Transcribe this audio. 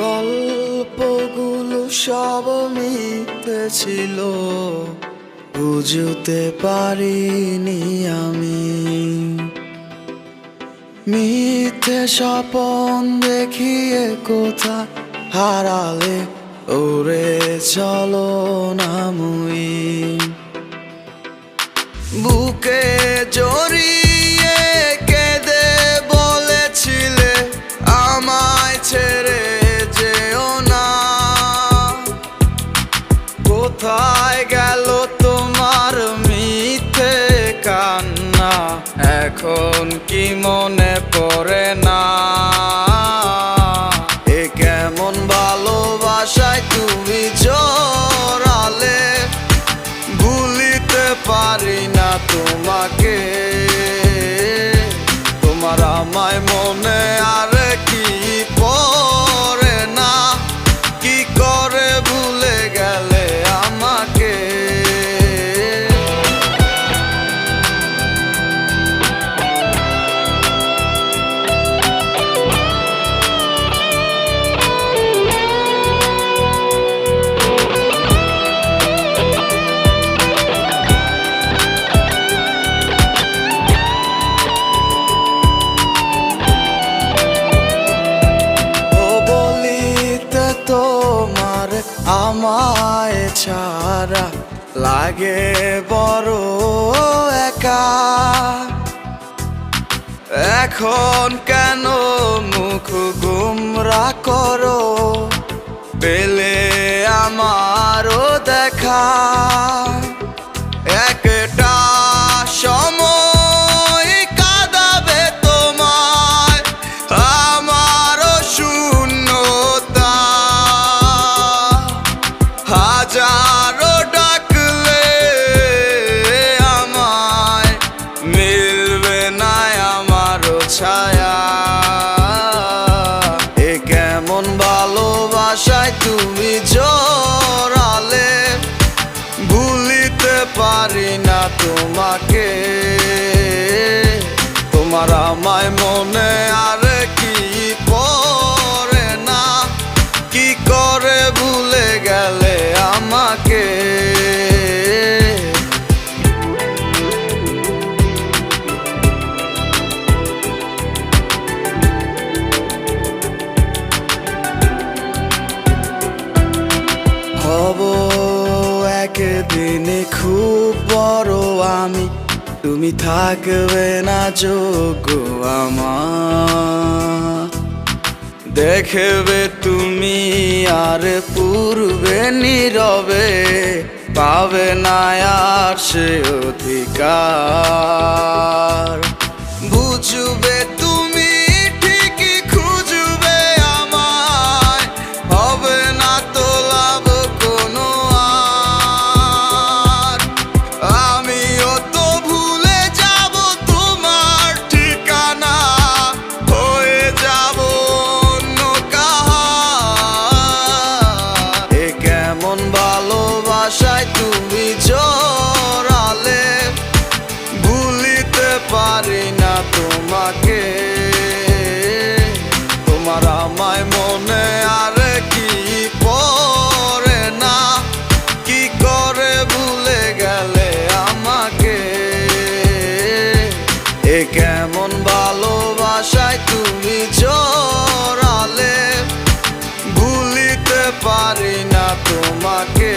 গল্পগুলো সব মিথ্যে ছিল, বুঝতে পারিনি আমি। মিথ্যে স্বপন দেখিয়ে কোথায় হারালে ওরে চলো না মুই। বুকে জড়িয়ে কেঁদে বলেছিলে আমায় ছেড়ে যেও না। কোথায় গেল তোমার মিথ্যে কান্না, এখন কি মনে পড়ে না? এ কেমন ভালোবাসায় তুমি জড়ালে, ভুলিতে পারি না তোমাকে। তোমার আমায় মনে আর কি পড়ে না, কি করে ভুলে গেলে আমাকে। আমায় ছাড়া লাগে বড় একা, এখন কেন মুখ গুমরা করো, পেলে আমারও দেখা। একটা সময় কাঁদাবে তোমায় আমারও শূন্যতা, হাজারো ডাকলে আমায় মিলবে না আমারও ছায়া। এ কেমন ভালোবাসায় তুমি জড়ালে, ভুলিতে পারি না তোমাকে। তোমার আমায় মনে আর কি পড়ে না, কি করে ভুলে গেলে আমাকে। হব একদিন খুব বড় আমি, তুমি থাকবে না যোগ্য আমার। দেখবে তুমি আর পূর্বে নীরবে, পাবে না আর সে অধিকার। বুঝবে তুমি ঠিকই খুঁজবে আমায়, হবে না তো লাভ কোনো আর। আমিও তো ভুলে যাব তোমার ঠিকানা, হয়ে যাব অন্য কাহার। এ কেমন ভালোবাসায় তুমি জড়ালে, ভুলিতে পারি না তোমাকে। তোমার আমায় মনে আর কি পড়ে না, কি করে ভুলে গেলে আমাকে। এ কেমন ভালোবাসায় তুমি জড়ালে, ভুলিতে পারি না তোমাকে।